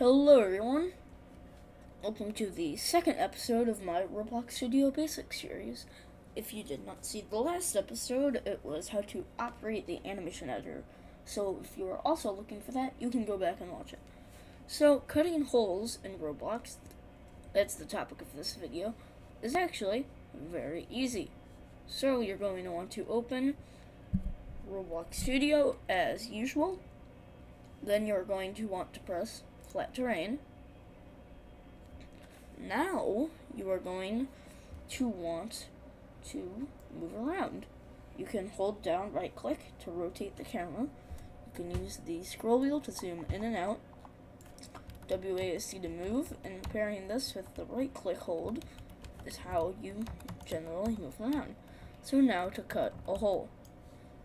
Hello everyone, welcome to the second episode of my Roblox Studio Basics series. If you did not see the last episode, it was how to operate the animation editor. So if you are also looking for that, you can go back and watch it. So cutting holes in Roblox, that's the topic of this video, is actually very easy. So you're going to want to open Roblox Studio as usual. Then you're going to want to press flat terrain. Now you are going to want to move around. You can hold down right click to rotate the camera. You can use the scroll wheel to zoom in and out. WASD to move, and pairing this with the right click hold is how you generally move around. So now to cut a hole,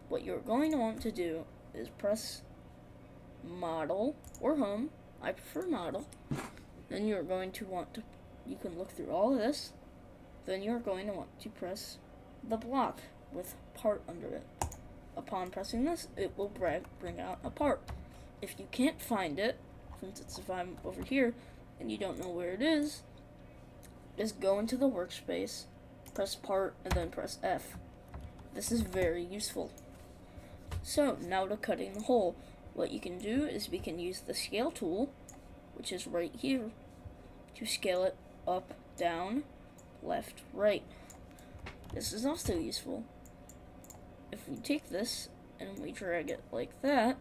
what you're going to want to do is press model or home. I prefer model. Then you're going to want to, you can look through all of this. Then you're going to want to press the block with part under it. Upon pressing this, it will bring out a part. If you can't find it, for instance, if I'm over here and you don't know where it is, just go into the workspace, press part, and then press F. This is very useful. So now to cutting the hole. What you can do is we can use the scale tool, which is right here, to scale it up, down, left, right. This is also useful. If we take this and we drag it like that,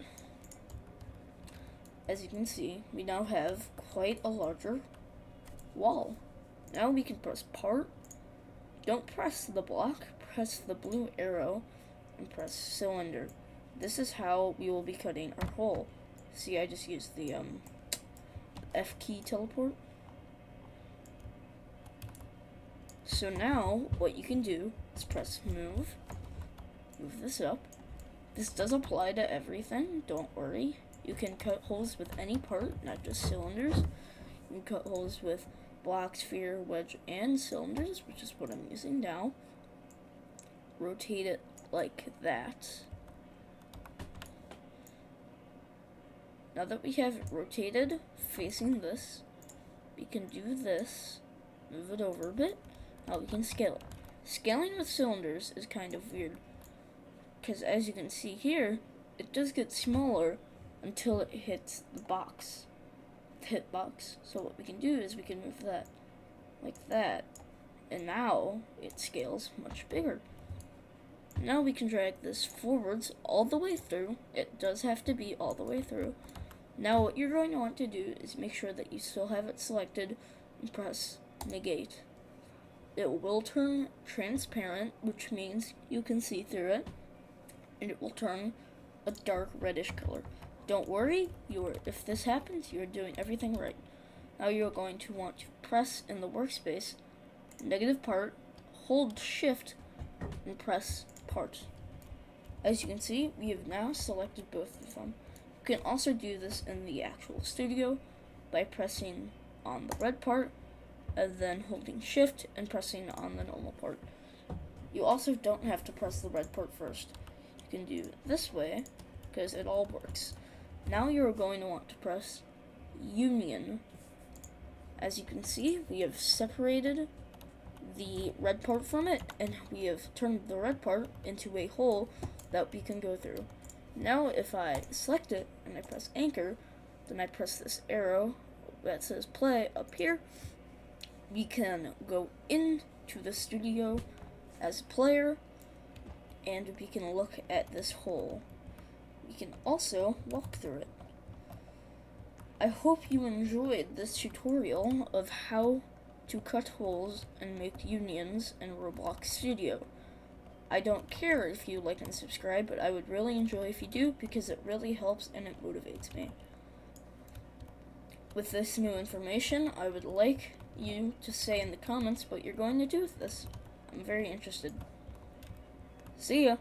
as you can see, we now have quite a larger wall. Now we can press part. Don't press the block, press the blue arrow, and press cylinder. This is how we will be cutting our hole. See, I just used the F key teleport. So now, what you can do is press move this up. This does apply to everything, don't worry. You can cut holes with any part, not just cylinders. You can cut holes with block, sphere, wedge, and cylinders, which is what I'm using now. Rotate it like that. Now that we have it rotated, facing this, we can do this, move it over a bit. Now we can scale it. Scaling with cylinders is kind of weird, because as you can see here, it does get smaller until it hits the box, the hitbox. So what we can do is we can move that like that, and now it scales much bigger. Now we can drag this forwards all the way through. It does have to be all the way through. Now what you're going to want to do is make sure that you still have it selected and press negate. It will turn transparent, which means you can see through it, and it will turn a dark reddish color. Don't worry, if this happens, you're doing everything right. Now you're going to want to press in the workspace, negative part, hold shift, and press part. As you can see, we have now selected both of them. You can also do this in the actual studio by pressing on the red part and then holding shift and pressing on the normal part. You also don't have to press the red part first. You can do it this way because it all works. Now you're going to want to press union. As you can see, we have separated the red part from it, and we have turned the red part into a hole that we can go through. Now if I select it and I press anchor, then I press this arrow that says play up here, we can go into the studio as a player, and we can look at this hole. We can also walk through it. I hope you enjoyed this tutorial of how to cut holes and make unions in Roblox Studio. I don't care if you like and subscribe, but I would really enjoy if you do, because it really helps and it motivates me. With this new information, I would like you to say in the comments what you're going to do with this. I'm very interested. See ya!